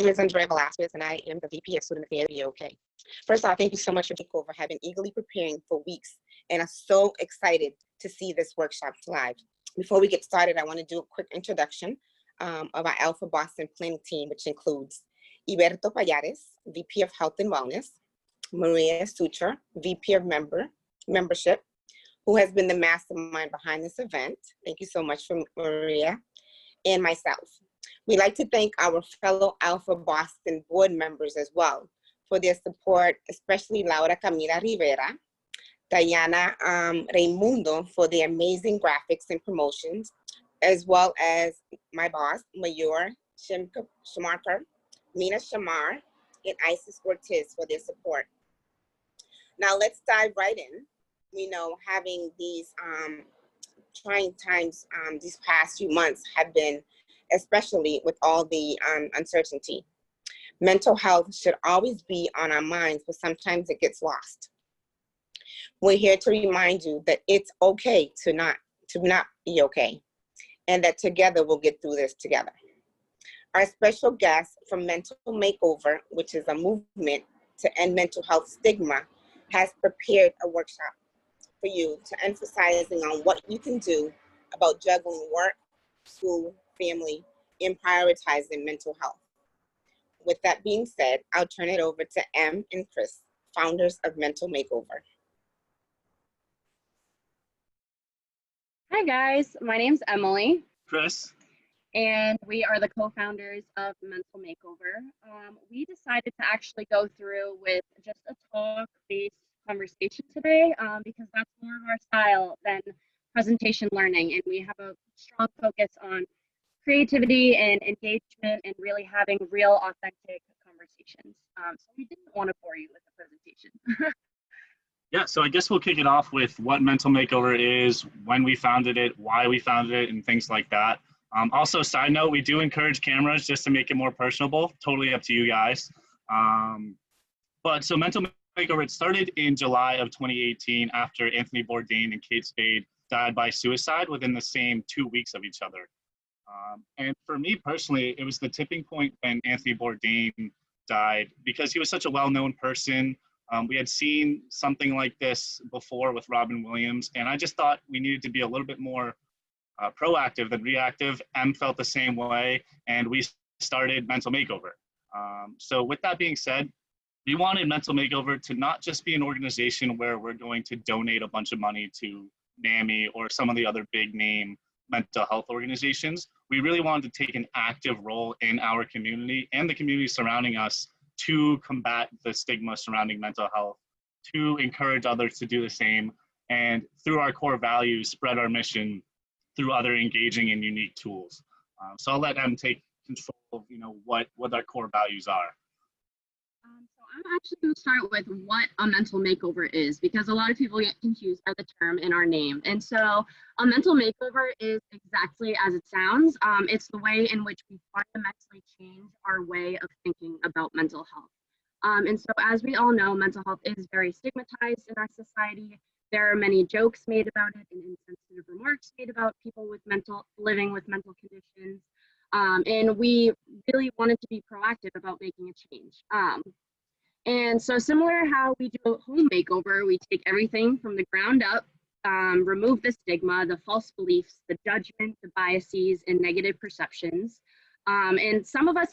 name is Andrea Velasquez, and I am the VP of Student Affairs at OK. First off, thank you so much for Makeover. I've been eagerly preparing for weeks, and I'm so excited to see this workshop live. Before we get started, I want to do a quick introduction of our ALPFA Boston planning team, which includes Iberto Payares, VP of Health and Wellness, Maria Sucher, VP of Membership, who has been the mastermind behind this event. Thank you so much for Maria, and myself. We'd like to thank our fellow ALPFA Boston board members as well for their support, especially Laura Camila Rivera, Diana Raimundo for the amazing graphics and promotions, as well as my boss, Mayur Shamarkar, Mina Shamar, and Isis Ortiz for their support. Now let's dive right in. We know having these trying times these past few months have been, especially with all the uncertainty. Mental health should always be on our minds, but sometimes it gets lost. We're here to remind you that it's okay to not be okay, and that together we'll get through this together. Our special guest from Mental Makeover, which is a movement to end mental health stigma, has prepared a workshop for you to emphasizing on what you can do about juggling work, school, family, and prioritizing mental health. With that being said, I'll turn it over to Em and Chris, founders of Mental Makeover. Hi guys, my name's Emily. Chris. And we are the co-founders of Mental Makeover. We decided to actually go through with just a talk-based conversation today because that's more of our style than presentation learning, and we have a strong focus on creativity and engagement and really having real authentic conversations. So we didn't want to bore you with the presentation. Yeah, so I guess we'll kick it off with what Mental Makeover is, when we founded it, why we founded it, and things like that. Also, side note, we do encourage cameras just to make it more personable. Totally up to you guys. But so Mental Makeover, it started in July of 2018 after Anthony Bourdain and Kate Spade died by suicide within the same 2 weeks of each other. And for me personally, it was the tipping point when Anthony Bourdain died because he was such a well-known person. We had seen something like this before with Robin Williams, and I just thought we needed to be a little bit more proactive than reactive. Em felt the same way, and we started Mental Makeover. So with that being said, we wanted Mental Makeover to not just be an organization where we're going to donate a bunch of money to NAMI or some of the other big name mental health organizations. We really wanted to take an active role in our community and the community surrounding us to combat the stigma surrounding mental health, to encourage others to do the same, and through our core values, spread our mission through other engaging and unique tools. So I'll let Em take control of what our core values are. So I'm actually going to start with what a mental makeover is, because a lot of people get confused by the term in our name. And so a mental makeover is exactly as it sounds. It's the way in which we fundamentally change our way of thinking about mental health. And so as we all know, mental health is very stigmatized in our society. There are many jokes made about it and insensitive remarks made about people with living with mental conditions. And we really wanted to be proactive about making a change. And so similar how we do a home makeover, we take everything from the ground up, remove the stigma, the false beliefs, the judgment, the biases, and negative perceptions. And some of us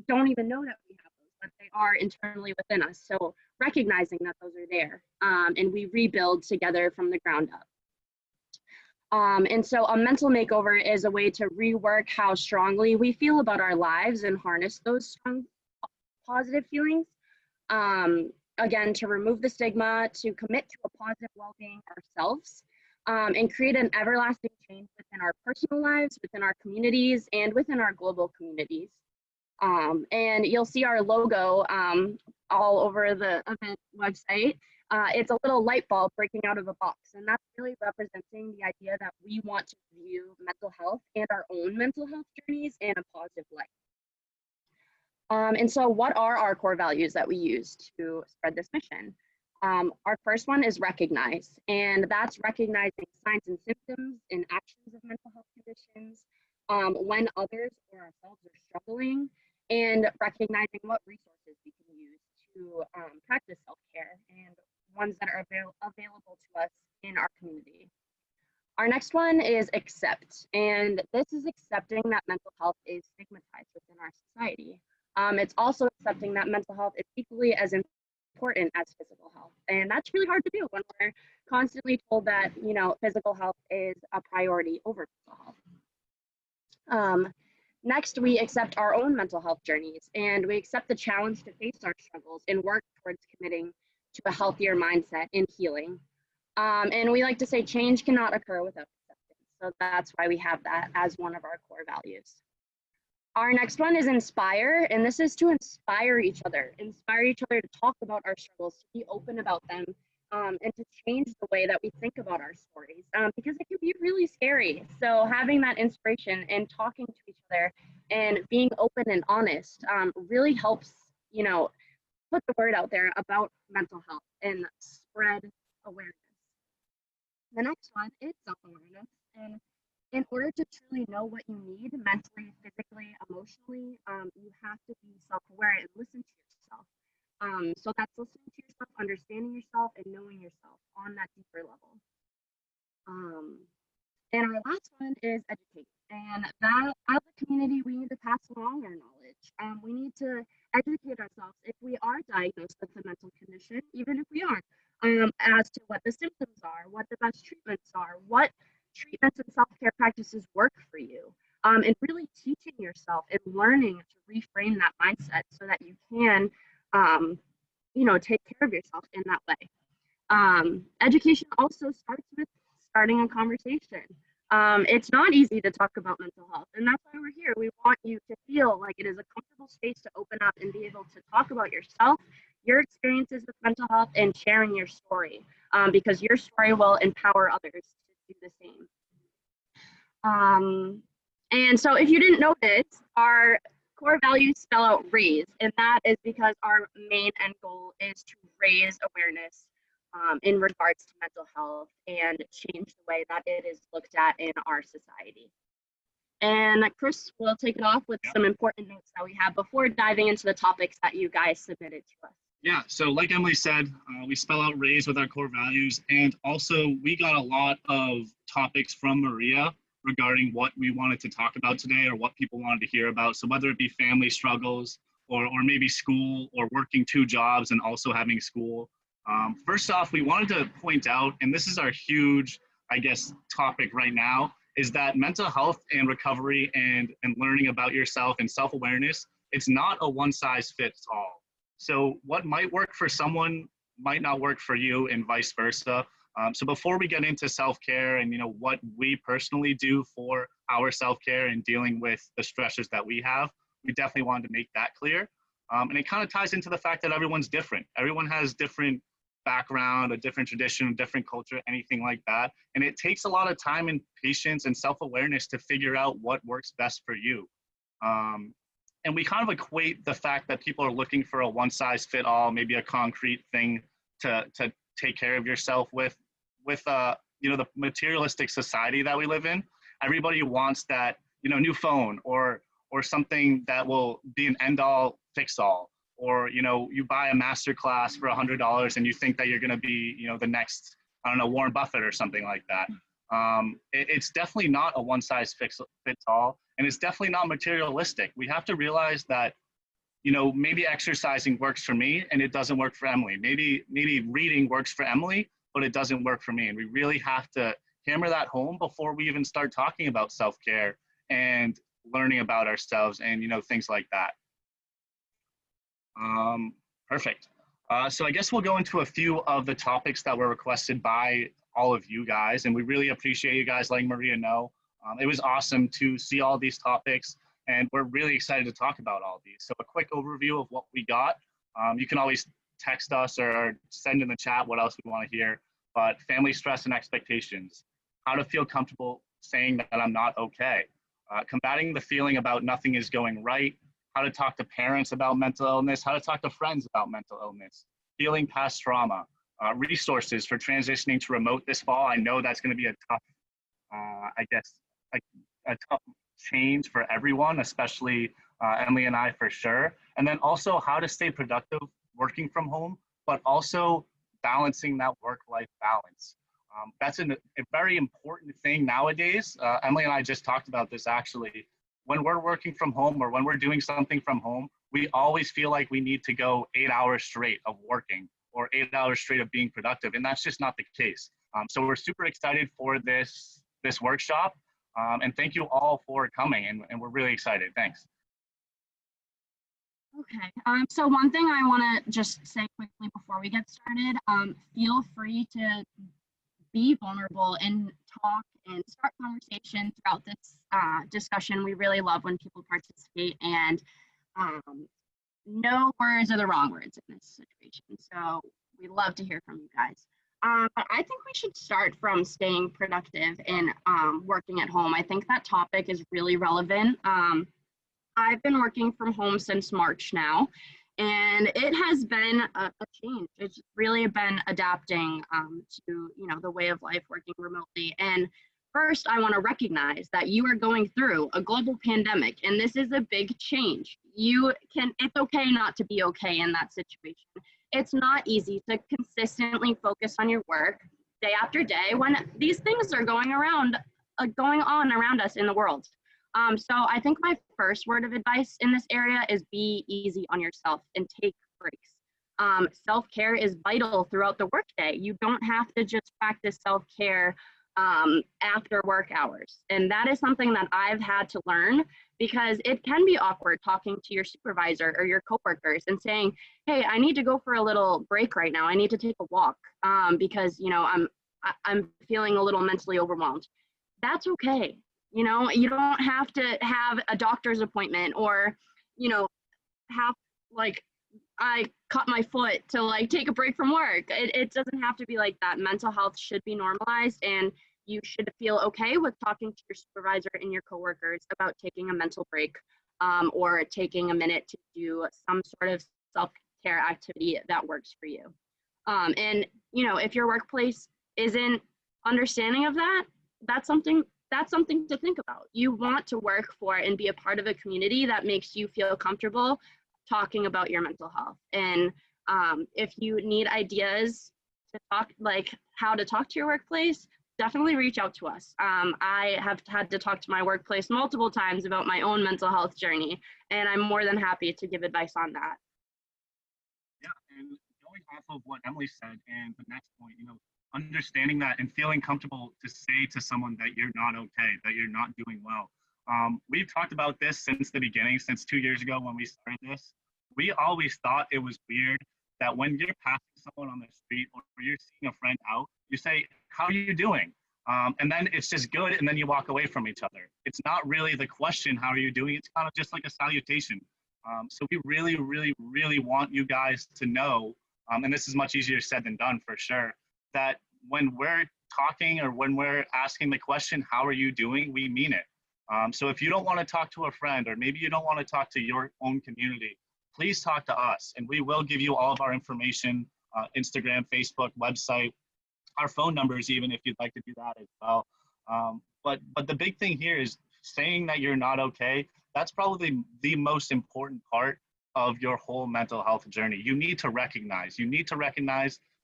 don't even know that we have those, but they are internally within us. So recognizing that those are there, and we rebuild together from the ground up. And so a mental makeover is a way to rework how strongly we feel about our lives and harness those strong positive feelings. Again, to remove the stigma, to commit to a positive well-being ourselves, and create an everlasting change within our personal lives, within our communities, and within our global communities. And you'll see our logo all over the event website. It's a little light bulb breaking out of a box, and that's really representing the idea that we want to view mental health and our own mental health journeys in a positive light. And so what are our core values that we use to spread this mission? Our first one is recognize, and that's recognizing signs and symptoms and actions of mental health conditions when others or ourselves are struggling, and recognizing what resources we can use to practice self-care and ones that are available to us in our community. Our next one is accept, and this is accepting that mental health is stigmatized within our society. It's also accepting that mental health is equally as important as physical health, and that's really hard to do when we're constantly told that, you know, physical health is a priority over mental health. Next, we accept our own mental health journeys, and we accept the challenge to face our struggles and work towards committing to a healthier mindset and healing. And we like to say change cannot occur without acceptance. So that's why we have that as one of our core values. Our next one is inspire, and this is to inspire each other to talk about our struggles, to be open about them, and to change the way that we think about our stories, because it can be really scary. So having that inspiration and talking to each other and being open and honest really helps, you know, put the word out there about mental health and spread awareness. The next one is self-awareness, and in order to truly know what you need mentally, physically, emotionally, you have to be self-aware and listen to yourself. So that's listening to yourself, understanding yourself, and knowing yourself on that deeper level. And our last one is educate. And that, as a community, we need to pass along our knowledge. We need to educate ourselves if we are diagnosed with a mental condition, even if we aren't, as to what the symptoms are, what the best treatments are, what treatments and self-care practices work for you, and really teaching yourself and learning to reframe that mindset so that you can, you know, take care of yourself in that way. Education also starts with starting a conversation. It's not easy to talk about mental health, and that's why we're here. We want you to feel like it is a comfortable space to open up and be able to talk about yourself, your experiences with mental health, and sharing your story, because your story will empower others to do the same. And so if you didn't notice, our core values spell out raise, and that is because our main end goal is to raise awareness in regards to mental health and change the way that it is looked at in our society. And Chris will take it off with some important notes that we have before diving into the topics that you guys submitted to us. Yeah, so like Emily said, we spell out raise with our core values, and also we got a lot of topics from Maria regarding what we wanted to talk about today or what people wanted to hear about. So whether it be family struggles or maybe school or working 2 jobs and also having school. First off, we wanted to point out, and this is our huge, I guess, topic right now, is that mental health and recovery and learning about yourself and self-awareness, it's not a one-size-fits-all. So what might work for someone might not work for you, and vice versa. So before we get into self-care and, you know, what we personally do for our self-care and dealing with the stressors that we have, we definitely wanted to make that clear. And it kind of ties into the fact that everyone's different. Everyone has different background, a different tradition, a different culture, anything like that. And it takes a lot of time and patience and self-awareness to figure out what works best for you. And we kind of equate the fact that people are looking for a one-size-fit-all, maybe a concrete thing to take care of yourself with you know, the materialistic society that we live in. Everybody wants that, you know, new phone or something that will be an end-all, fix-all. Or, you know, you buy a master class for $100 and you think that you're going to be, you know, the next, I don't know, Warren Buffett or something like that. It's definitely not a one-size-fits-all, and it's definitely not materialistic. We have to realize that, you know, maybe exercising works for me and it doesn't work for Emily. Maybe reading works for Emily, but it doesn't work for me. And we really have to hammer that home before we even start talking about self-care and learning about ourselves and, you know, things like that. Perfect. So I guess we'll go into a few of the topics that were requested by all of you guys, and we really appreciate you guys letting Maria know. It was awesome to see all these topics, and we're really excited to talk about all these. So a quick overview of what we got. You can always text us or send in the chat what else we want to hear, but family stress and expectations, how to feel comfortable saying that I'm not okay, combating the feeling about nothing is going right, how to talk to parents about mental illness, how to talk to friends about mental illness, healing past trauma, resources for transitioning to remote this fall. I know that's going to be a tough, I guess, a tough change for everyone, especially Emily and I for sure. And then also how to stay productive working from home, but also balancing that work-life balance. That's a very important thing nowadays. Emily and I just talked about this actually. When we're working from home or when we're doing something from home, we always feel like we need to go 8 hours straight of working or 8 hours straight of being productive. And that's just not the case. So we're super excited for this workshop. And thank you all for coming. And we're really excited. Thanks. Okay, so one thing I want to just say quickly before we get started, feel free to be vulnerable and talk and start conversation throughout this discussion. We really love when people participate, and no words are the wrong words in this situation. So we love to hear from you guys. But I think we should start from staying productive and working at home. I think that topic is really relevant. I've been working from home since March now, and it has been a change. It's really been adapting to the way of life working remotely. And first, I want to recognize that you are going through a global pandemic, and this is a big change. It's okay not to be okay in that situation. It's not easy to consistently focus on your work day after day when these things are going on around us in the world. So I think my first word of advice in this area is be easy on yourself and take breaks. Self-care is vital throughout the workday. You don't have to just practice self-care after work hours. And that is something that I've had to learn, because it can be awkward talking to your supervisor or your coworkers and saying, hey, I need to go for a little break right now. I need to take a walk because I'm feeling a little mentally overwhelmed. That's okay. You don't have to have a doctor's appointment or, have I cut my foot to take a break from work. It doesn't have to be like that. Mental health should be normalized, and you should feel okay with talking to your supervisor and your coworkers about taking a mental break or taking a minute to do some sort of self-care activity that works for you. And, if your workplace isn't understanding of that, that's something to think about. You want to work for and be a part of a community that makes you feel comfortable talking about your mental health. And if you need ideas to talk, how to talk to your workplace, definitely reach out to us. I have had to talk to my workplace multiple times about my own mental health journey, and I'm more than happy to give advice on that. Yeah, and going off of what Emily said and the next point, understanding that and feeling comfortable to say to someone that you're not okay, that you're not doing well. We've talked about this since the beginning, since 2 years ago when we started this. We always thought it was weird that when you're passing someone on the street or you're seeing a friend out, you say, how are you doing? And then it's just good, and then you walk away from each other. It's not really the question, how are you doing? It's kind of just like a salutation. So we really, really, really want you guys to know, and this is much easier said than done for sure, that when we're talking or when we're asking the question, how are you doing, we mean it. So if you don't want to talk to a friend, or maybe you don't want to talk to your own community, please talk to us, and we will give you all of our information, Instagram, Facebook, website, our phone numbers even, if you'd like to do that as well. But the big thing here is saying that you're not okay. That's probably the most important part of your whole mental health journey. You need to recognize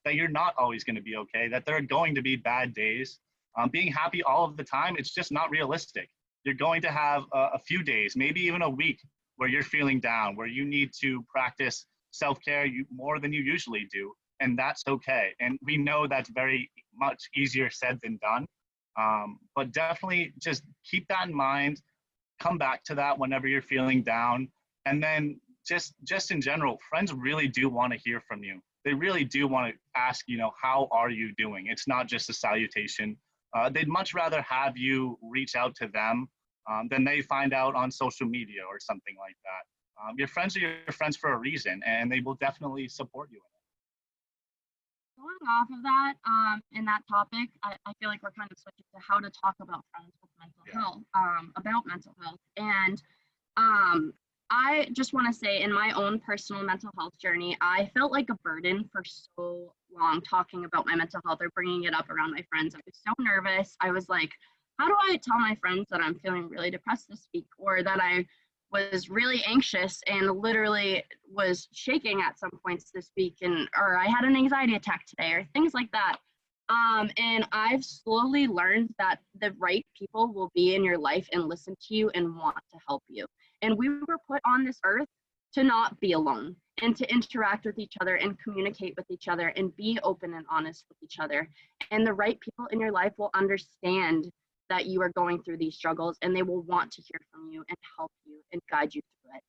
that you're not always going to be okay, that there are going to be bad days. Being happy all of the time, it's just not realistic. You're going to have a few days, maybe even a week, where you're feeling down, where you need to practice self-care more than you usually do, and that's okay. And we know that's very much easier said than done, but definitely just keep that in mind. Come back to that whenever you're feeling down, and then just in general, friends really do want to hear from you. They really do want to ask, how are you doing? It's not just a salutation. They'd much rather have you reach out to them than they find out on social media or something like that. Your friends are your friends for a reason, and they will definitely support you in it. Going off of that, in that topic, I feel like we're kind of switching to how to talk about friends with mental health, about mental health. And I just want to say, in my own personal mental health journey, I felt like a burden for so long talking about my mental health or bringing it up around my friends. I was so nervous. I was like, how do I tell my friends that I'm feeling really depressed this week, or that I was really anxious and literally was shaking at some points this week, or I had an anxiety attack today, or things like that. And I've slowly learned that the right people will be in your life and listen to you and want to help you. And we were put on this earth to not be alone and to interact with each other and communicate with each other and be open and honest with each other. And the right people in your life will understand that you are going through these struggles, and they will want to hear from you and help you and guide you through it.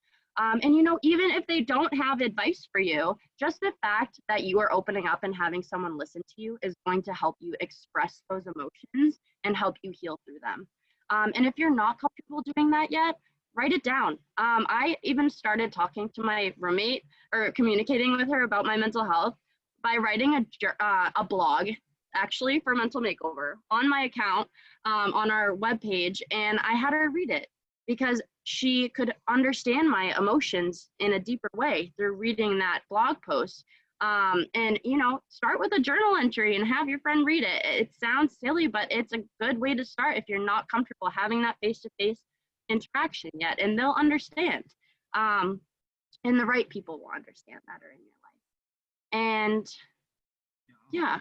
And even if they don't have advice for you, just the fact that you are opening up and having someone listen to you is going to help you express those emotions and help you heal through them. And if you're not comfortable doing that yet, write it down. I even started talking to my roommate or communicating with her about my mental health by writing a blog, actually, for Mental Makeover on my account, on our webpage, and I had her read it because she could understand my emotions in a deeper way through reading that blog post. And start with a journal entry and have your friend read it. It sounds silly, but it's a good way to start if you're not comfortable having that face-to-face interaction yet, and they'll understand. And the right people will understand that are in your life. And yeah.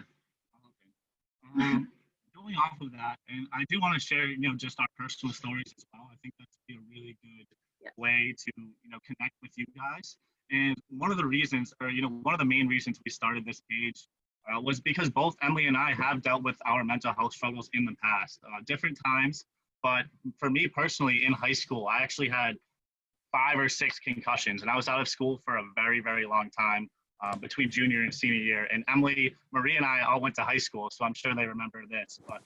Going off of that, and I do want to share, just our personal stories as well. I think that's a really good way to, connect with you guys. And one of the reasons, or one of the main reasons we started this page was because both Emily and I have dealt with our mental health struggles in the past, different times. But for me personally, in high school, I actually had 5 or 6 concussions, and I was out of school for a very, very long time. Between junior and senior year. And Emily, Marie, and I all went to high school, so I'm sure they remember this. But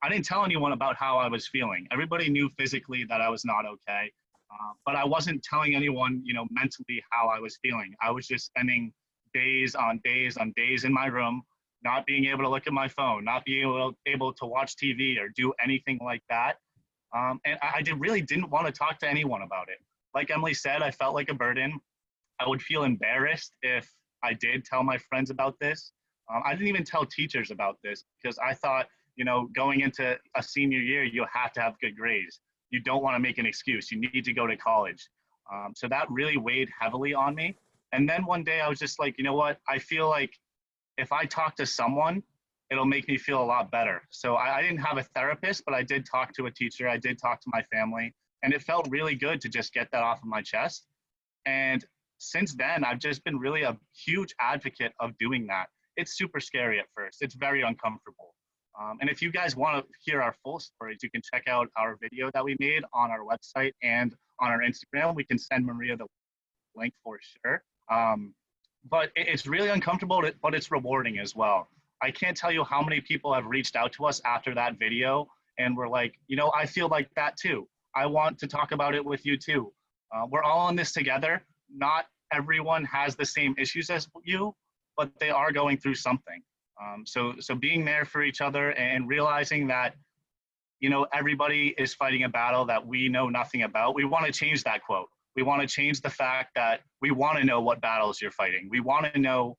I didn't tell anyone about how I was feeling. Everybody knew physically that I was not okay, but I wasn't telling anyone, mentally how I was feeling. I was just spending days on days on days in my room, not being able to look at my phone, not being able to watch TV or do anything like that. And I really didn't want to talk to anyone about it. Like Emily said, I felt like a burden. I would feel embarrassed if I did tell my friends about this. I didn't even tell teachers about this because I thought, going into a senior year, you have to have good grades. You don't want to make an excuse. You need to go to college. So that really weighed heavily on me. And then one day I was just like, you know what? I feel like if I talk to someone, it'll make me feel a lot better. So I didn't have a therapist, but I did talk to a teacher. I did talk to my family. And it felt really good to just get that off of my chest. And since then, I've just been really a huge advocate of doing that. It's super scary at first. It's very uncomfortable. And if you guys want to hear our full stories, you can check out our video that we made on our website and on our Instagram. We can send Maria the link for sure. But it's really uncomfortable, but it's rewarding as well. I can't tell you how many people have reached out to us after that video and were like, I feel like that too. I want to talk about it with you too. We're all in this together. Not everyone has the same issues as you, but they are going through something. So being there for each other and realizing that, everybody is fighting a battle that we know nothing about. We want to change that quote. We want to change the fact that we want to know what battles you're fighting. We want to know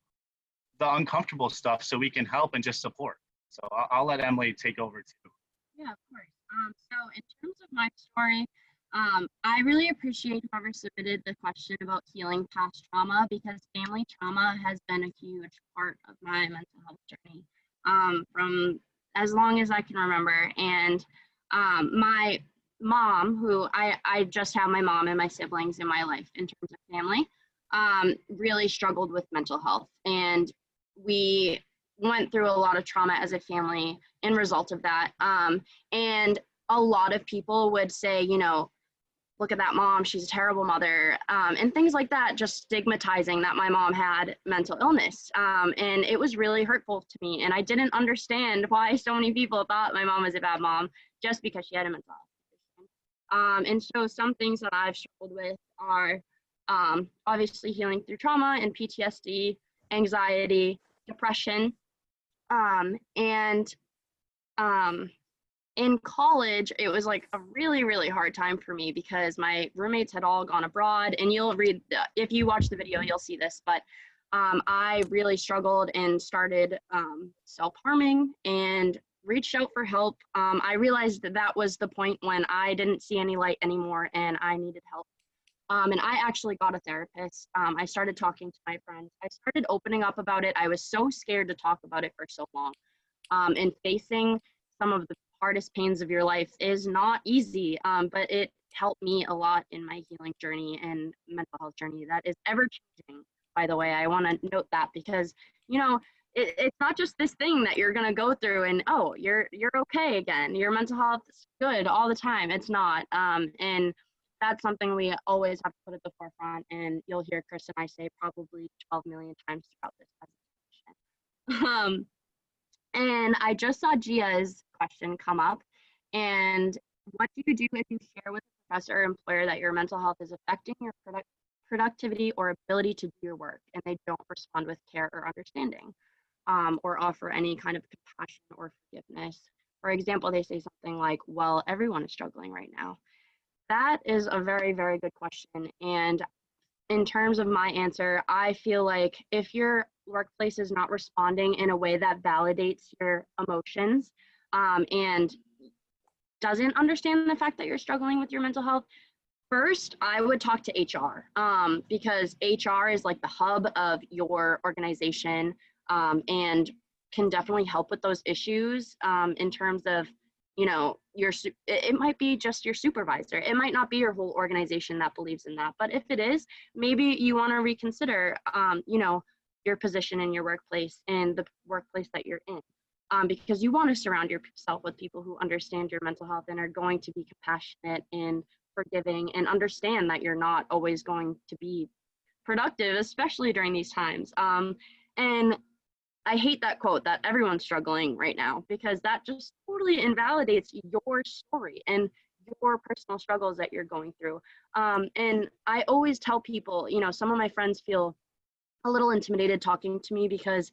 the uncomfortable stuff so we can help and just support. So I'll let Emily take over too. Yeah, of course. So in terms of my story, I really appreciate whoever submitted the question about healing past trauma, because family trauma has been a huge part of my mental health journey from as long as I can remember. And my mom, who I just have my mom and my siblings in my life in terms of family, really struggled with mental health. And we went through a lot of trauma as a family in result of that. And a lot of people would say, look at that mom, she's a terrible mother, and things like that, just stigmatizing that my mom had mental illness. And it was really hurtful to me. And I didn't understand why so many people thought my mom was a bad mom just because she had a mental health condition. And so some things that I've struggled with are obviously healing through trauma and PTSD, anxiety, depression, in college, it was like a really, really hard time for me because my roommates had all gone abroad, and you'll read, if you watch the video, you'll see this, but I really struggled and started self-harming and reached out for help. I realized that was the point when I didn't see any light anymore and I needed help. And I actually got a therapist. I started talking to my friends. I started opening up about it. I was so scared to talk about it for so long. And facing some of the hardest pains of your life is not easy, but it helped me a lot in my healing journey and mental health journey that is ever changing. By the way, I want to note that because, you know, it's not just this thing that you're going to go through and, oh, you're okay again. Your mental health is good all the time. It's not. And that's something we always have to put at the forefront. And you'll hear Chris and I say probably 12 million times throughout this presentation. And I just saw Gia's question come up. And what do you do if you share with a professor or employer that your mental health is affecting your productivity or ability to do your work, and they don't respond with care or understanding, or offer any kind of compassion or forgiveness? For example, they say something like, well, everyone is struggling right now. That is a very, very good question. And in terms of my answer, I feel like if your workplace is not responding in a way that validates your emotions, and doesn't understand the fact that you're struggling with your mental health, first, I would talk to HR, because HR is like the hub of your organization, and can definitely help with those issues, in terms of, you know, it might be just your supervisor. It might not be your whole organization that believes in that. But if it is, maybe you want to reconsider, you know, your position in your workplace and the workplace that you're in, because you want to surround yourself with people who understand your mental health and are going to be compassionate and forgiving and understand that you're not always going to be productive, especially during these times. And I hate that quote that everyone's struggling right now, because that just totally invalidates your story and your personal struggles that you're going through. And I always tell people, you know, some of my friends feel a little intimidated talking to me because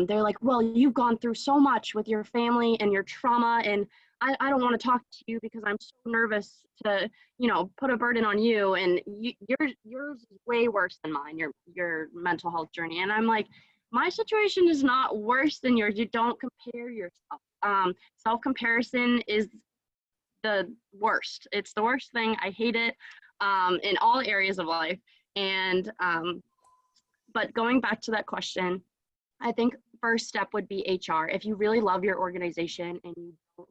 they're like, well, you've gone through so much with your family and your trauma, and I don't want to talk to you because I'm so nervous to, you know, put a burden on you. And yours is way worse than mine, your mental health journey. And I'm like, my situation is not worse than yours. You don't compare yourself. Self-comparison is the worst. It's the worst thing. I hate it, in all areas of life. And but going back to that question, I think first step would be HR. If you really love your organization and you don't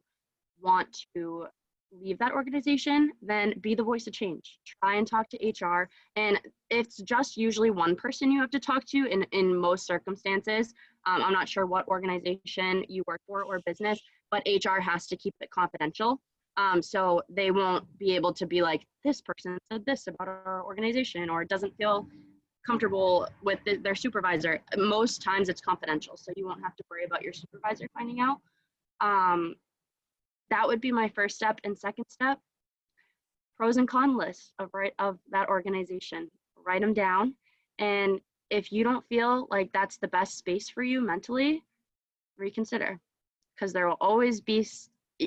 want to leave that organization, then be the voice of change. Try and talk to HR. And it's just usually one person you have to talk to in most circumstances. I'm not sure what organization you work for or business, but HR has to keep it confidential. So they won't be able to be like, this person said this about our organization, or doesn't feel comfortable with their supervisor. Most times it's confidential, so you won't have to worry about your supervisor finding out. That would be my first step. And second step, pros and con list of that organization. Write them down. And if you don't feel like that's the best space for you mentally, reconsider, because there will always be,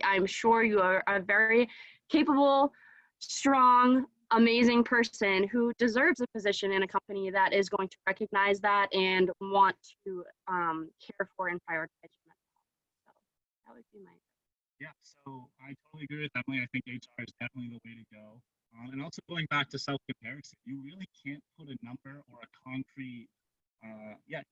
I'm sure you are a very capable, strong, amazing person who deserves a position in a company that is going to recognize that and want to care for and prioritize your mental health. So that would be my. Yeah, so I totally agree with Emily. I think HR is definitely the way to go. And also going back to self-comparison, you really can't put a number or a concrete,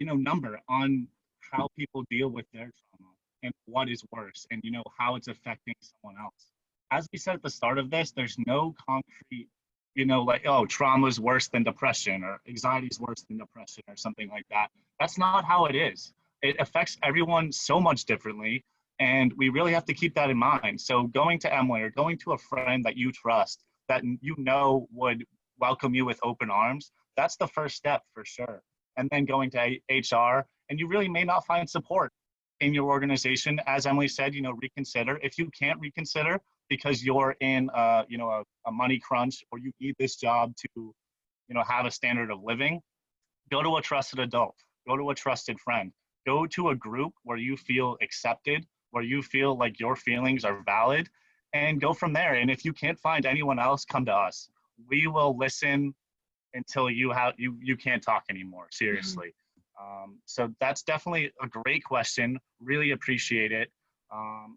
number on how people deal with their trauma and what is worse, and how it's affecting someone else. As we said at the start of this, there's no concrete, like, oh, trauma is worse than depression, or anxiety is worse than depression, or something like that. That's not how it is. It affects everyone so much differently. And we really have to keep that in mind. So going to Emily or going to a friend that you trust, that would welcome you with open arms, that's the first step for sure. And then going to HR, and you really may not find support in your organization. As Emily said, reconsider. If you can't reconsider because you're in a money crunch, or you need this job to have a standard of living, go to a trusted adult, go to a trusted friend, go to a group where you feel accepted, where you feel like your feelings are valid, and go from there. And if you can't find anyone else, come to us. We will listen until you can't talk anymore, seriously. So that's definitely a great question. Really appreciate it.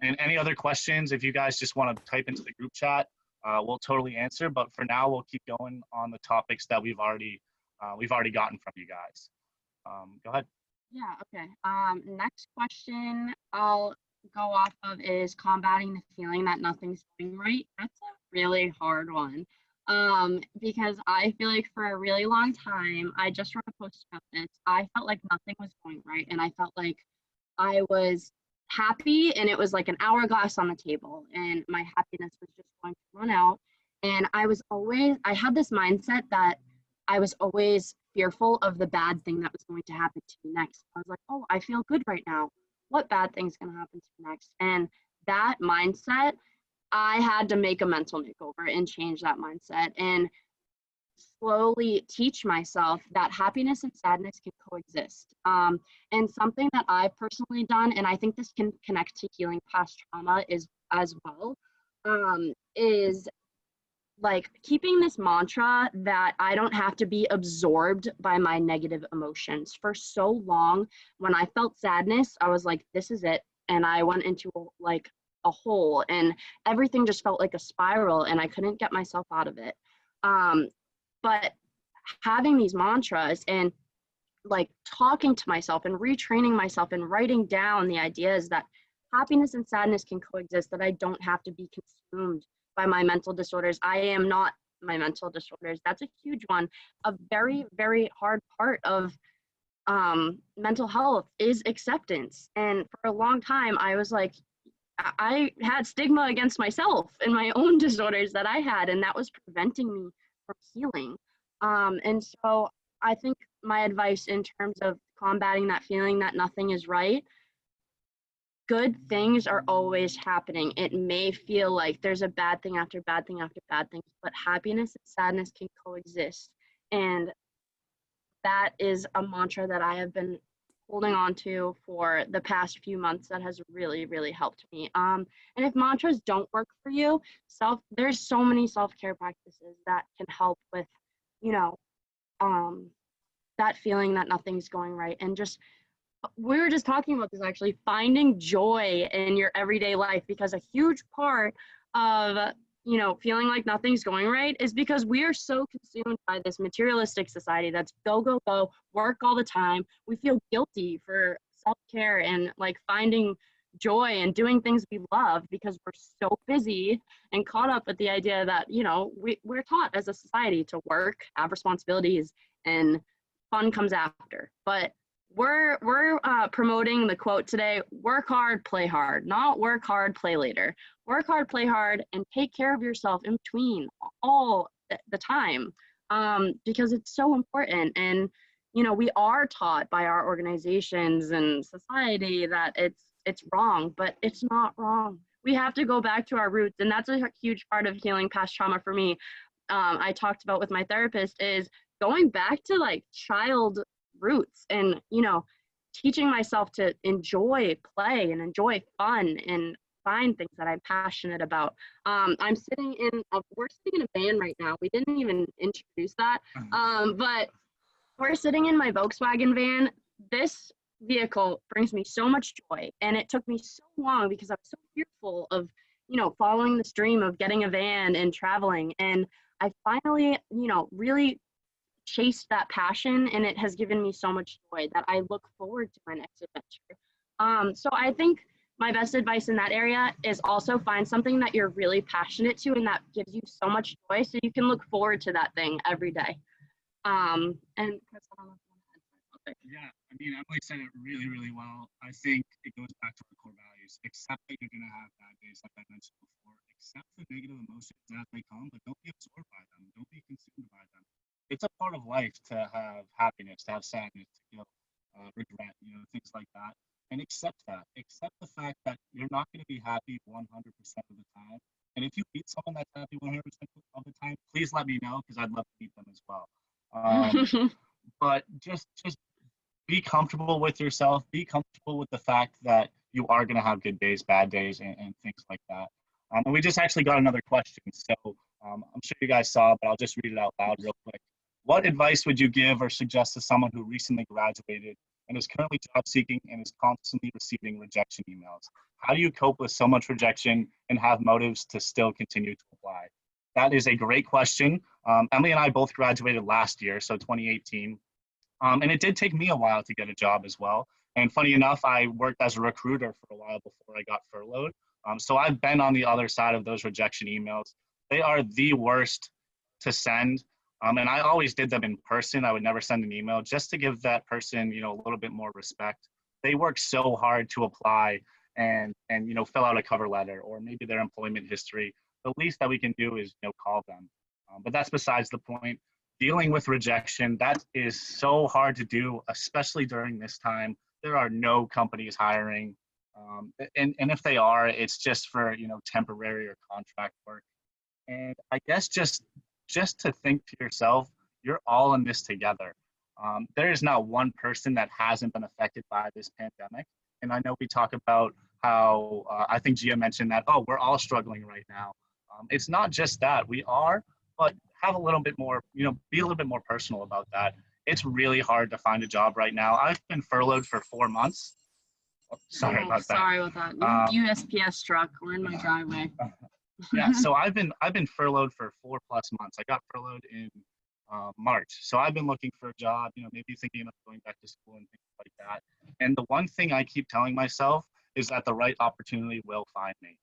And any other questions, if you guys just want to type into the group chat, we'll totally answer. But for now, we'll keep going on the topics that we've already gotten from you guys. Go ahead. Yeah, okay. Next question I'll go off of is combating the feeling that nothing's going right. That's a really hard one. Because I feel like for a really long time, I just wrote a post about this. I felt like nothing was going right, and I felt like I was happy, and it was like an hourglass on the table, and my happiness was just going to run out. And I had this mindset that I was always fearful of the bad thing that was going to happen to me next. I was like, oh, I feel good right now. What bad thing's going to happen to me next? And that mindset, I had to make a mental makeover and change that mindset and slowly teach myself that happiness and sadness can coexist. And something that I've personally done, and I think this can connect to healing past trauma is as well, is like keeping this mantra that I don't have to be absorbed by my negative emotions. For so long, when I felt sadness, I was like, this is it. And I went into like a hole, and everything just felt like a spiral, and I couldn't get myself out of it. But having these mantras and like talking to myself and retraining myself and writing down the ideas that happiness and sadness can coexist, that I don't have to be consumed by my mental disorders. I am not my mental disorders. That's a huge one. A very, very hard part of mental health is acceptance. And for a long time, I was like, I had stigma against myself and my own disorders that I had, and that was preventing me from healing. And so I think my advice in terms of combating that feeling that nothing is right, good things are always happening. It may feel like there's a bad thing after bad thing after bad thing, but happiness and sadness can coexist. And that is a mantra that I have been holding on to for the past few months that has really, really helped me. And if mantras don't work for you, there's so many self-care practices that can help with, you know, that feeling that nothing's going right. And just, we were just talking about this actually, finding joy in your everyday life, because a huge part of, you know, feeling like nothing's going right is because we are so consumed by this materialistic society that's go, go, go, work all the time. We feel guilty for self-care and like finding joy and doing things we love because we're so busy and caught up with the idea that, you know, we're taught as a society to work, have responsibilities, and fun comes after. But we're promoting the quote today: work hard, play hard, not work hard, play later. Work hard, play hard, and take care of yourself in between all the time, because it's so important. And, you know, we are taught by our organizations and society that it's wrong, but it's not wrong. We have to go back to our roots, and that's a huge part of healing past trauma for me. I talked about with my therapist is going back to like child roots and, you know, teaching myself to enjoy play and enjoy fun and find things that I'm passionate about. We're sitting in a van right now. We didn't even introduce that, but we're sitting in my Volkswagen van. This vehicle brings me so much joy, and it took me so long because I was so fearful of, you know, following this dream of getting a van and traveling. And I finally, you know, really chased that passion, and it has given me so much joy that I look forward to my next adventure. So I think my best advice in that area is also find something that you're really passionate to and that gives you so much joy, so you can look forward to that thing every day. And Chris, I don't know if you want to add something. Yeah, I mean, Emily said it really, really well. I think it goes back to our core values. Accept that you're going to have bad days, like I mentioned before. Accept the negative emotions as they come, but don't be absorbed by them. Don't be consumed by them. It's a part of life to have happiness, to have sadness, to feel regret, you know, things like that. And accept that. Accept the fact that you're not going to be happy 100% of the time. And if you meet someone that's happy 100% of the time, please let me know, because I'd love to meet them as well. But just be comfortable with yourself. Be comfortable with the fact that you are going to have good days, bad days, and things like that. And we just actually got another question. So I'm sure you guys saw, but I'll just read it out loud real quick. What advice would you give or suggest to someone who recently graduated and is currently job seeking and is constantly receiving rejection emails? How do you cope with so much rejection and have motives to still continue to apply? That is a great question. Emily and I both graduated last year, so 2018. And it did take me a while to get a job as well. And funny enough, I worked as a recruiter for a while before I got furloughed. So I've been on the other side of those rejection emails. They are the worst to send. And I always did them in person. I would never send an email just to give that person, a little bit more respect. They work so hard to apply and fill out a cover letter or maybe their employment history. The least that we can do is, call them. But that's besides the point. Dealing with rejection, that is so hard to do, especially during this time. There are no companies hiring. And if they are, it's just for, temporary or contract work. And I guess just to think to yourself, you're all in this together. There is not one person that hasn't been affected by this pandemic. And I know we talk about how, I think Gia mentioned that, oh, we're all struggling right now. It's not just that, we are, but have a little bit more, be a little bit more personal about that. It's really hard to find a job right now. I've been furloughed for 4 months. Oh, sorry about that. Sorry about that. USPS truck, we're in my driveway. Yeah, so I've been furloughed for 4+ months. I got furloughed in March. So I've been looking for a job, maybe thinking about going back to school and things like that. And the one thing I keep telling myself is that the right opportunity will find me.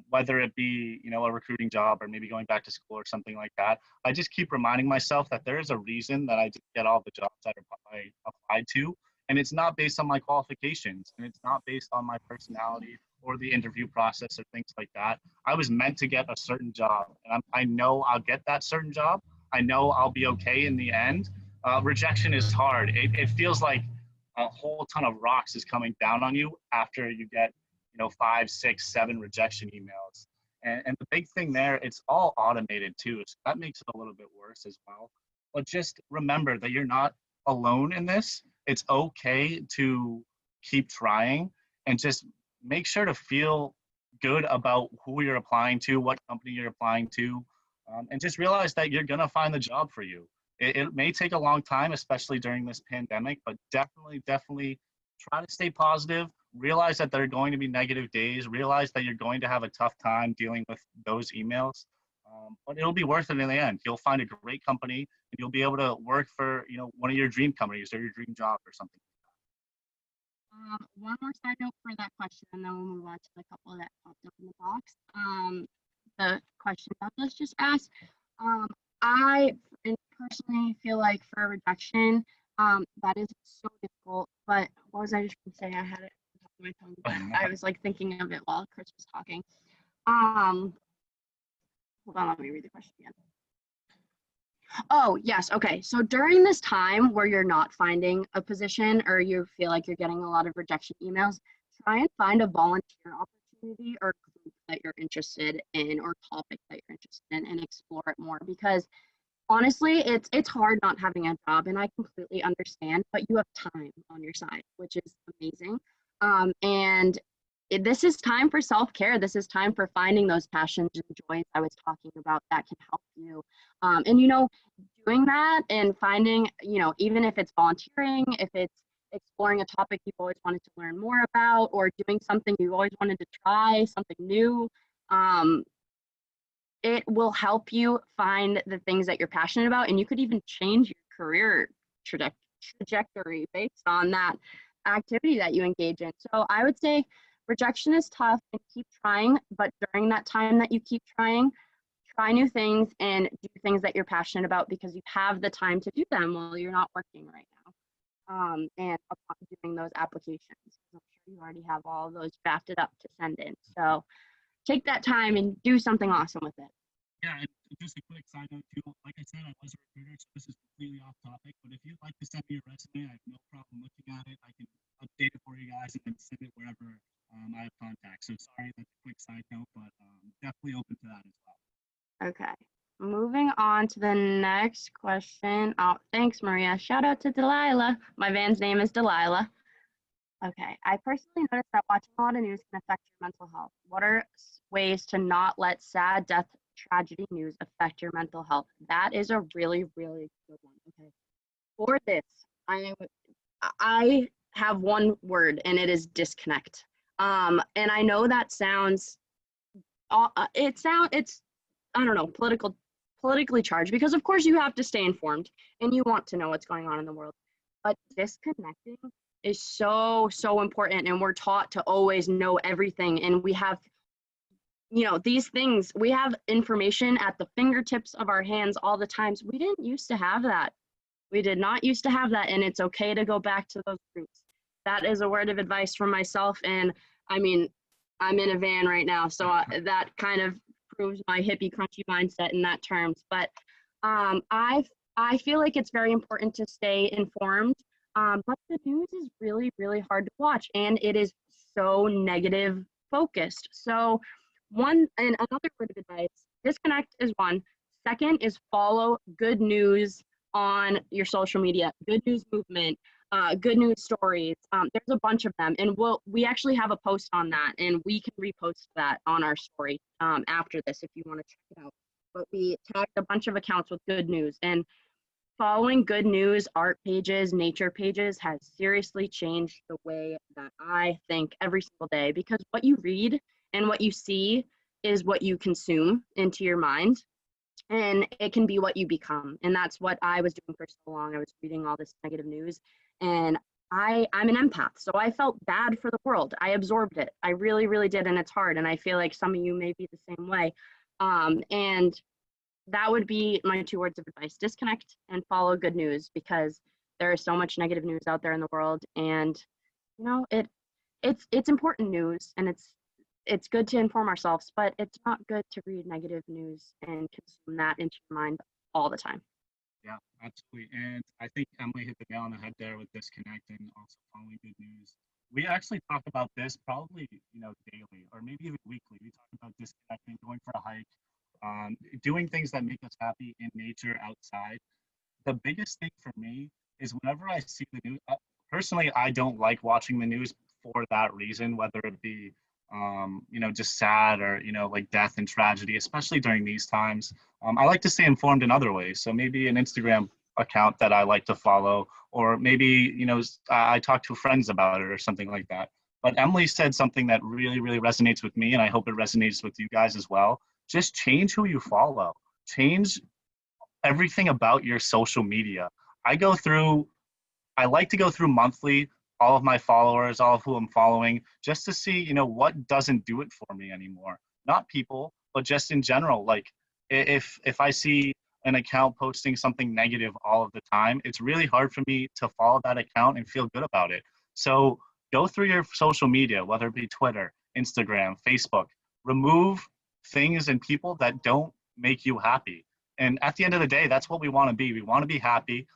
Whether it be, a recruiting job or maybe going back to school or something like that. I just keep reminding myself that there is a reason that I didn't get all the jobs that I applied to. And it's not based on my qualifications, and it's not based on my personality or the interview process or things like that. I was meant to get a certain job, and I know I'll get that certain job. I know I'll be okay in the end. Rejection is hard. It feels like a whole ton of rocks is coming down on you after you get 5, 6, 7 rejection emails. And the big thing there, it's all automated too. So that makes it a little bit worse as well. But just remember that you're not alone in this. It's okay to keep trying and just make sure to feel good about who you're applying to, what company you're applying to, and just realize that you're gonna find the job for you. It may take a long time, especially during this pandemic, but definitely try to stay positive. Realize that there are going to be negative days. Realize that you're going to have a tough time dealing with those emails, but it'll be worth it in the end. You'll find a great company, and you'll be able to work for one of your dream companies or your dream job or something. One more side note for that question, and then we'll move on to the couple that popped up in the box. The question that was just asked. I personally feel like for rejection, that is so difficult. But what was I just going to say? I had it on top of my tongue, but I was like thinking of it while Chris was talking. Hold on, let me read the question again. Oh, yes. Okay. So during this time where you're not finding a position or you feel like you're getting a lot of rejection emails, try and find a volunteer opportunity or group that you're interested in or topic that you're interested in and explore it more, because honestly, it's hard not having a job, and I completely understand, but you have time on your side, which is amazing. And this is time for self-care. This is time for finding those passions and joys I was talking about that can help you. And, doing that and finding, even if it's volunteering, if it's exploring a topic you've always wanted to learn more about, or doing something you always wanted to try, something new, it will help you find the things that you're passionate about, and you could even change your career trajectory based on that activity that you engage in. So I would say rejection is tough, and keep trying, but during that time that you keep trying, try new things and do things that you're passionate about, because you have the time to do them while you're not working right now. And upon doing those applications, I'm sure you already have all of those drafted up to send in. So take that time and do something awesome with it. Yeah, and just a quick side note too. Like I said, I was a recruiter, so this is completely off topic. But if you'd like to send me a resume, I have no problem looking at it. I can update it for you guys and then send it wherever I have contact. So sorry, that's a quick side note, but definitely open to that as well. Okay, moving on to the next question. Oh, thanks, Maria. Shout out to Delilah. My van's name is Delilah. Okay, I personally noticed that watching a lot of news can affect your mental health. What are ways to not let sad death tragedy news affect your mental health? That is a really, really good one. Okay, for this, I have one word, and it is disconnect. And I know that sounds, it's I don't know, politically charged, because of course you have to stay informed and you want to know what's going on in the world. But disconnecting is so, so important. And we're taught to always know everything. And we have, these things, we have information at the fingertips of our hands all the times. We didn't used to have that. We did not used to have that. And it's okay to go back to those roots. That is a word of advice from myself. And I mean, I'm in a van right now, so that kind of proves my hippie crunchy mindset in that terms. But I feel like it's very important to stay informed. But the news is really, really hard to watch, and it is so negative focused. So another word of advice, disconnect is one. Second is follow good news on your social media, good news movement, good news stories. There's a bunch of them, and we actually have a post on that, and we can repost that on our story after this if you want to check it out. But we tagged a bunch of accounts with good news, and following good news, art pages, nature pages has seriously changed the way that I think every single day, because what you read and what you see is what you consume into your mind. And it can be what you become. And that's what I was doing for so long. I was reading all this negative news, and I'm an empath. So I felt bad for the world. I absorbed it. I really, really did. And it's hard. And I feel like some of you may be the same way. And that would be my 2 words of advice: disconnect and follow good news, because there is so much negative news out there in the world. And, it's important news, and it's good to inform ourselves, but it's not good to read negative news and consume that into your mind all the time. Yeah, absolutely. And I think Emily hit the nail on the head there with disconnect and also following good news. We actually talk about this probably, daily or maybe even weekly. We talk about disconnecting, going for a hike, doing things that make us happy in nature outside. The biggest thing for me is whenever I see the news, personally, I don't like watching the news for that reason, whether it be just sad or, like death and tragedy, especially during these times. I like to stay informed in other ways. So maybe an Instagram account that I like to follow, or maybe, I talk to friends about it or something like that. But Emily said something that really, really resonates with me, and I hope it resonates with you guys as well. Just change who you follow. Change everything about your social media. I like to go through monthly all of my followers, all of who I'm following, just to see, what doesn't do it for me anymore. Not people, but just in general. Like if I see an account posting something negative all of the time, it's really hard for me to follow that account and feel good about it. So go through your social media, whether it be Twitter, Instagram, Facebook, remove things and people that don't make you happy. And at the end of the day, that's what we want to be. We want to be happy,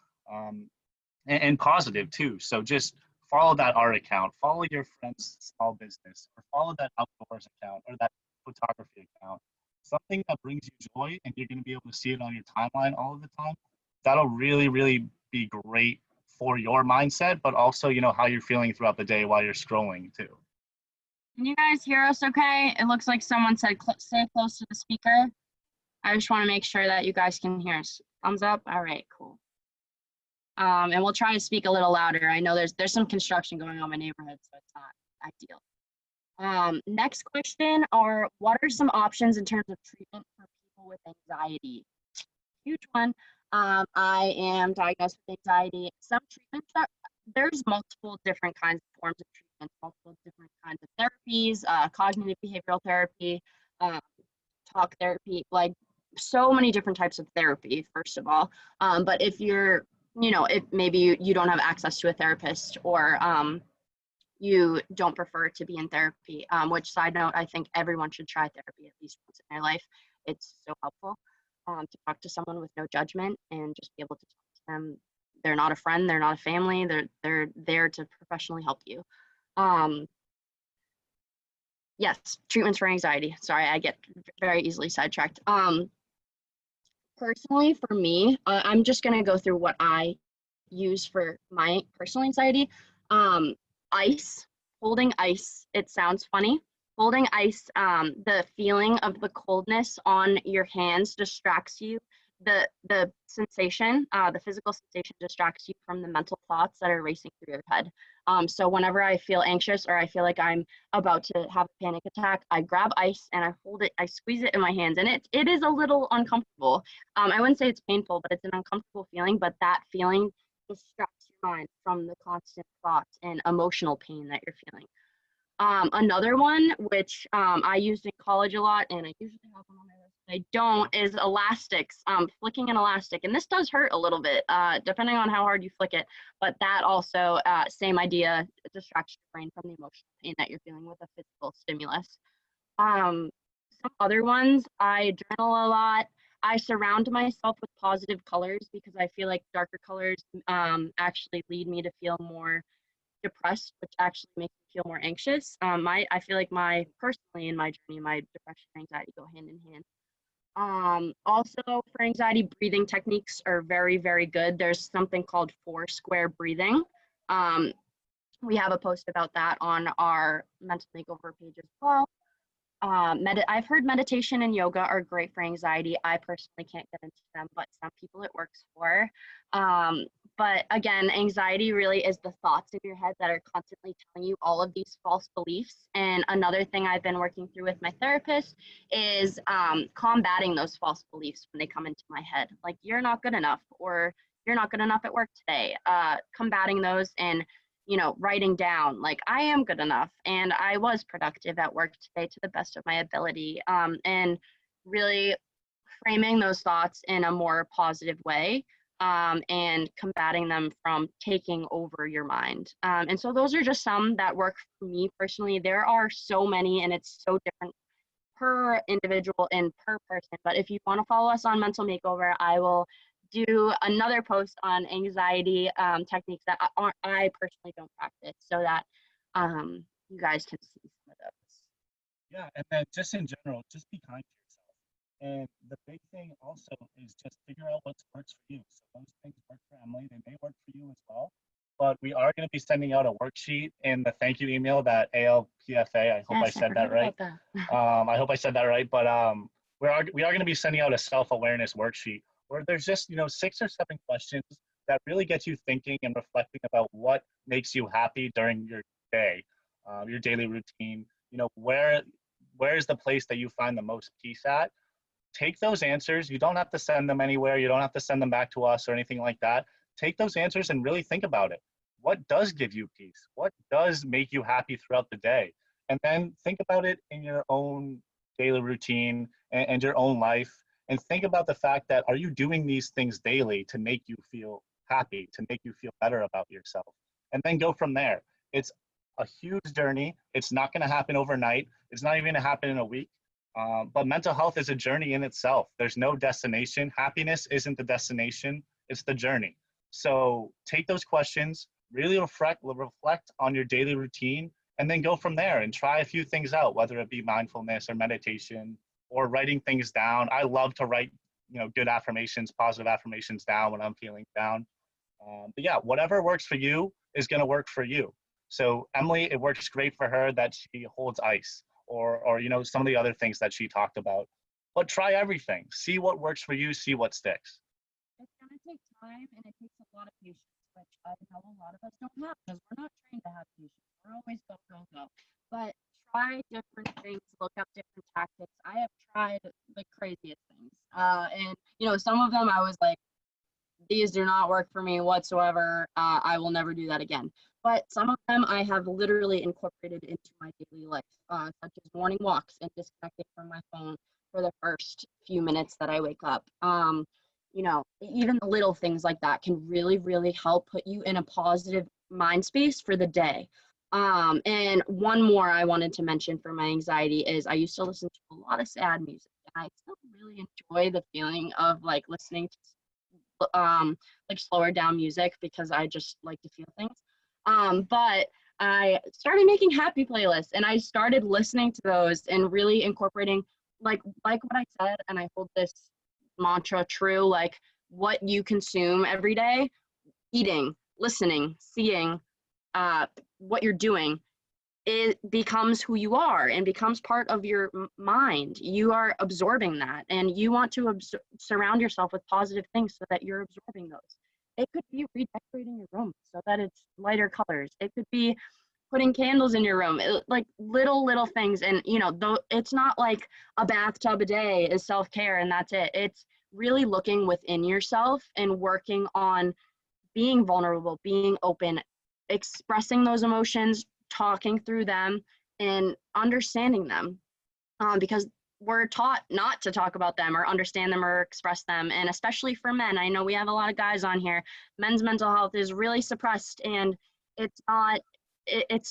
and positive too. So just follow that art account, follow your friend's small business, or follow that outdoors account or that photography account. Something that brings you joy and you're going to be able to see it on your timeline all of the time. That'll really, really be great for your mindset, but also, how you're feeling throughout the day while you're scrolling too. Can you guys hear us okay? It looks like someone said stay close to the speaker. I just want to make sure that you guys can hear us. Thumbs up? All right, cool. And we'll try to speak a little louder. I know there's some construction going on in my neighborhood, so it's not ideal. Next question are, what are some options in terms of treatment for people with anxiety? Huge one. I am diagnosed with anxiety. Some treatments there's multiple different kinds of forms of treatment, multiple different kinds of therapies, cognitive behavioral therapy, talk therapy, like so many different types of therapy, first of all. But if you're, if maybe you don't have access to a therapist, or you don't prefer to be in therapy, which, side note, I think everyone should try therapy at least once in their life. It's so helpful to talk to someone with no judgment and just be able to talk to them. They're not a friend, they're not a family, they're there to professionally help you. Yes, treatments for anxiety. Sorry, I get very easily sidetracked. Personally, for me, I'm just going to go through what I use for my personal anxiety. Ice, holding ice. It sounds funny. Holding ice, the feeling of the coldness on your hands distracts you. the sensation, the physical sensation distracts you from the mental thoughts that are racing through your head. So whenever I feel anxious or I feel like I'm about to have a panic attack, I grab ice and I hold it, I squeeze it in my hands, and it is a little uncomfortable. I wouldn't say it's painful, but it's an uncomfortable feeling, but that feeling distracts your mind from the constant thoughts and emotional pain that you're feeling. Another one, which I used in college a lot, and I usually have one on my list, I don't, is elastics, flicking an elastic. And this does hurt a little bit, depending on how hard you flick it. But that also, same idea, distracts your brain from the emotional pain that you're feeling with a physical stimulus. Some other ones, I journal a lot. I surround myself with positive colors because I feel like darker colors actually lead me to feel more depressed, which actually makes me feel more anxious. I feel like personally in my journey, my depression and anxiety go hand in hand. Also for anxiety, breathing techniques are very, very good. There's something called 4-square breathing. We have a post about that on our mental makeover page as well. I've heard meditation and yoga are great for anxiety. I personally can't get into them, but some people it works for. But again, anxiety really is the thoughts in your head that are constantly telling you all of these false beliefs. And another thing I've been working through with my therapist is combating those false beliefs when they come into my head. Like, you're not good enough, or you're not good enough at work today. Combating those and writing down, like, I am good enough and I was productive at work today to the best of my ability, and really framing those thoughts in a more positive way, and combating them from taking over your mind. And so those are just some that work for me personally. There are so many, and it's so different per individual and per person. But if you want to follow us on Mental Makeover, I will do another post on anxiety techniques that I personally don't practice, so that you guys can see some of those. Yeah, and then just in general, just be kind to yourself. And the big thing also is just figure out what works for you. So those things work for Emily, they may work for you as well. But we are going to be sending out a worksheet in the thank you email, that ALPFA. I hope I said that right. I hope I said that right. But we are going to be sending out a self-awareness worksheet where there's just 6 or 7 questions that really get you thinking and reflecting about what makes you happy during your day, your daily routine. Where is the place that you find the most peace at? Take those answers. You don't have to send them anywhere. You don't have to send them back to us or anything like that. Take those answers and really think about it. What does give you peace? What does make you happy throughout the day? And then think about it in your own daily routine and your own life. And think about the fact that, are you doing these things daily to make you feel happy, to make you feel better about yourself? And then go from there. It's a huge journey. It's not going to happen overnight. It's not even going to happen in a week. But mental health is a journey in itself. There's no destination. Happiness isn't the destination. It's the journey. So take those questions, really reflect on your daily routine, and then go from there and try a few things out, whether it be mindfulness or meditation or writing things down. I love to write, good affirmations, positive affirmations down when I'm feeling down. But yeah, whatever works for you is going to work for you. So Emily, it works great for her that she holds ice, or some of the other things that she talked about. But try everything. See what works for you. See what sticks. It's going to take time, and it takes a lot of patience, which I know a lot of us don't have because we're not trained to have patience. We're always go, go, go. But try different things, look up different tactics. I have tried the craziest things. And some of them I was like, these do not work for me whatsoever. I will never do that again. But some of them I have literally incorporated into my daily life, such as morning walks and disconnecting from my phone for the first few minutes that I wake up. Even the little things like that can really, really help put you in a positive mind space for the day. And one more I wanted to mention for my anxiety is I used to listen to a lot of sad music, and I still really enjoy the feeling of like listening to like slower down music because I just like to feel things. But I started making happy playlists, and I started listening to those and really incorporating like what I said, and I hold this mantra true, like what you consume every day, eating, listening, seeing, what you're doing, it becomes who you are and becomes part of your mind. You are absorbing that, and you want to surround yourself with positive things so that you're absorbing those. It could be redecorating your room so that it's lighter colors. It could be putting candles in your room, like little things. And though it's not like a bathtub a day is self-care and that's it. It's really looking within yourself and working on being vulnerable, being open, expressing those emotions, talking through them, and understanding them, because we're taught not to talk about them or understand them or express them. And especially for men, I know we have a lot of guys on here, men's mental health is really suppressed, and it's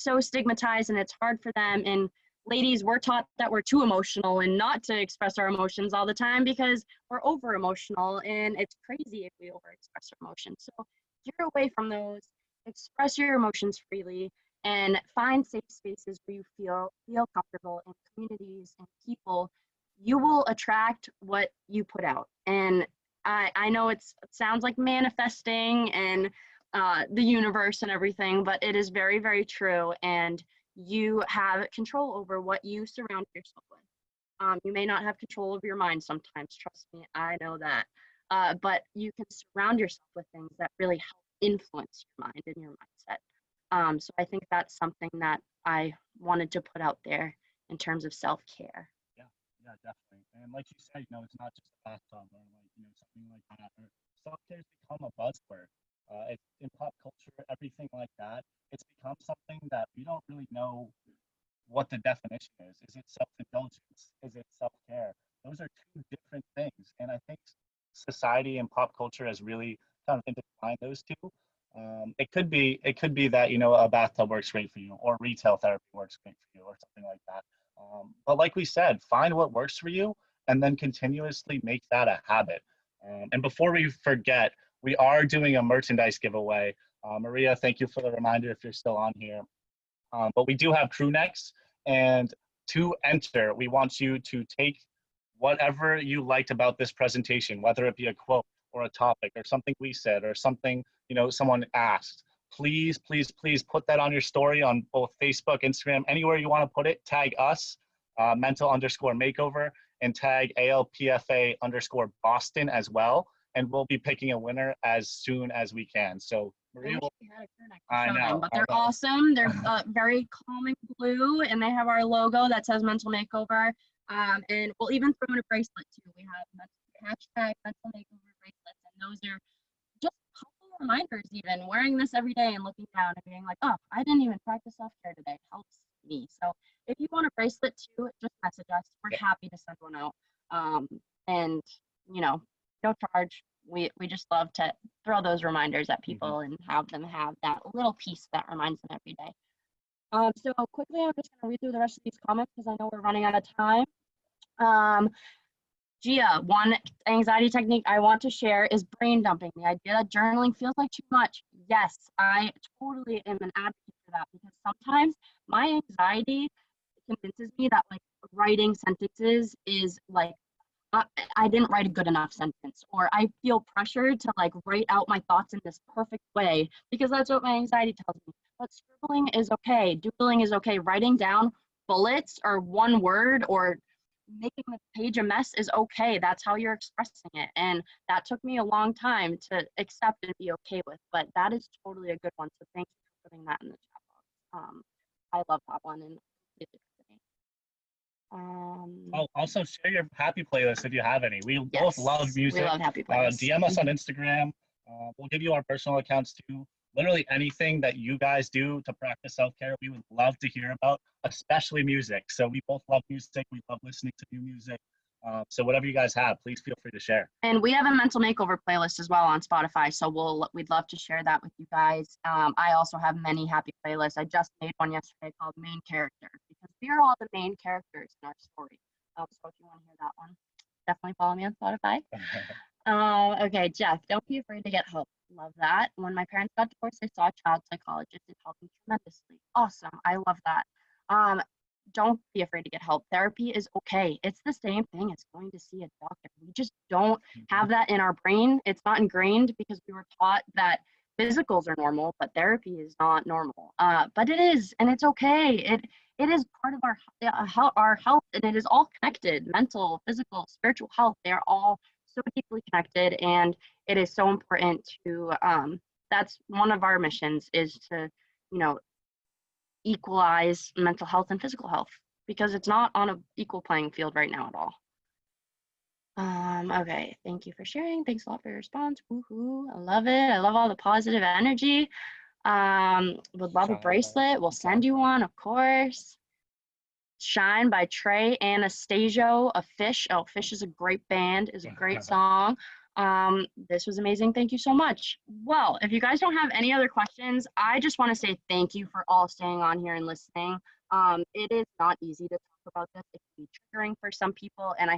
so stigmatized and it's hard for them. And ladies, we're taught that we're too emotional and not to express our emotions all the time because we're over emotional, and it's crazy if we over express our emotions. So gear away from those, express your emotions freely, and find safe spaces where you feel comfortable, in communities and people. You will attract what you put out. And I know it sounds like manifesting and the universe and everything, but it is very, very true. And you have control over what you surround yourself with. You may not have control over your mind sometimes, trust me, I know that. But you can surround yourself with things that really help influence your mind and your mindset. So I think that's something that I wanted to put out there in terms of self-care. Yeah, definitely. And like you said, it's not just a bathtub or something like that. Or self-care has become a buzzword. It's in pop culture, everything like that. It's become something that we don't really know what the definition is. Is it self-indulgence? Is it self-care? Those are two different things. And I think society and pop culture has really kind of intertwined those two. It could be that a bathtub works great for you, or retail therapy works great for you, or something like that. But like we said, find what works for you, and then continuously make that a habit. And before we forget, we are doing a merchandise giveaway. Maria, thank you for the reminder if you're still on here. But we do have crew necks, and to enter, we want you to take whatever you liked about this presentation, whether it be a quote or a topic or something we said or something someone asked. Please, please, please put that on your story on both Facebook, Instagram, anywhere you want to put it. Tag us, mental_makeover, and tag ALPFA_Boston as well. And we'll be picking a winner as soon as we can. So Maria, I know, but they're awesome. They're very calming blue, and they have our logo that says Mental Makeover. And we'll even throw in a bracelet too. We have hashtag Mental Makeover bracelets, and those are just helpful reminders. Even wearing this every day and looking down and being like, oh, I didn't even practice self-care today, helps me. So if you want a bracelet too, just message us. We're happy to send one out. And no charge. We just love to throw those reminders at people and have them have that little piece that reminds them every day. So quickly, I'm just going to read through the rest of these comments because I know we're running out of time. Gia, one anxiety technique I want to share is brain dumping. The idea that journaling feels like too much. Yes, I totally am an advocate for that, because sometimes my anxiety convinces me that writing sentences is I didn't write a good enough sentence, or I feel pressured to write out my thoughts in this perfect way because that's what my anxiety tells me. But scribbling is okay, doodling is okay, writing down bullets or one word or making the page a mess is okay. That's how you're expressing it. And that took me a long time to accept and be okay with, but that is totally a good one. So thank you for putting that in the chat box. I love that one and also share your happy playlist if you have any. We both love music. We love happy playlists. DM us on Instagram. We'll give you our personal accounts too. Literally anything that you guys do to practice self-care, we would love to hear about, especially music. So we both love music. We love listening to new music. So whatever you guys have, please feel free to share. And we have a mental makeover playlist as well on Spotify, so we'd love to share that with you guys. I also have many happy playlists. I just made one yesterday called Main Character, because we are all the main characters in our story. So if you want to hear that one, definitely follow me on Spotify. Okay, Jeff, don't be afraid to get help. Love that. When my parents got divorced, I saw a child psychologist. It helped me tremendously. Awesome. I love that. Don't be afraid to get help. Therapy is okay. It's the same thing as going to see a doctor. We just don't have that in our brain. It's not ingrained because we were taught that physicals are normal, but therapy is not normal. But it is, and it's okay. It is part of our health, and it is all connected. Mental, physical, spiritual health, they are all so deeply connected, and it is so important to that's one of our missions, is to, you know, equalize mental health and physical health, because it's not on an equal playing field right now at all. Okay, thank you for sharing. Thanks a lot for your response. Woohoo, I love it. I love all the positive energy. Would love a bracelet. We'll send you one, of course. Shine by Trey Anastasio, a Fish. Oh, Fish is a great band, is a great song. This was amazing. Thank you so much. Well, if you guys don't have any other questions, I just want to say thank you for all staying on here and listening. It is not easy to talk about this. It can be triggering for some people, and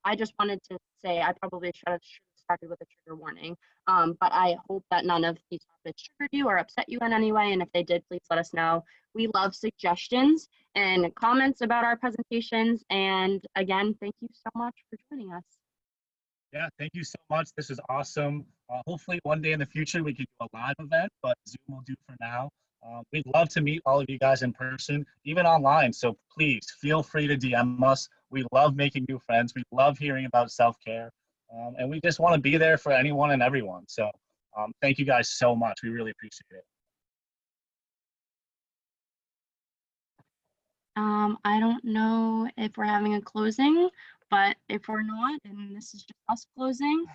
I just wanted to say I probably should have started with a trigger warning. But I hope that none of these topics triggered you or upset you in any way. And if they did, please let us know. We love suggestions and comments about our presentations. And again, thank you so much for joining us. Yeah, thank you so much. This is awesome. Hopefully one day in the future we can do a live event, but Zoom will do for now. We'd love to meet all of you guys in person, even online. So please feel free to DM us. We love making new friends. We love hearing about self-care. And we just want to be there for anyone and everyone. So thank you guys so much. We really appreciate it. I don't know if we're having a closing, but if we're not, and this is just us closing,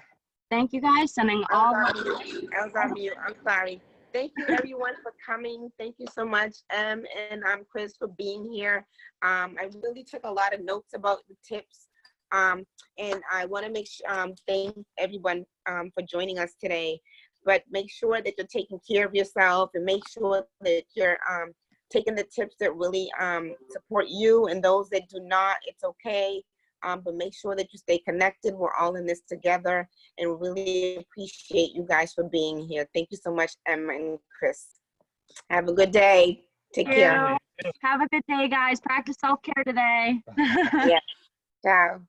thank you guys. Sending all I was on mute. I'm sorry. Thank you everyone for coming. Thank you so much, and Chris, for being here. I really took a lot of notes about the tips, and I want to make sure thank everyone for joining us today. But make sure that you're taking care of yourself, and make sure that you're taking the tips that really support you, and those that do not, it's okay. But make sure that you stay connected. We're all in this together, and really appreciate you guys for being here. Thank you so much, Emma and Chris. Have a good day. Take care. Have a good day, guys. Practice self-care today. Yeah. Ciao.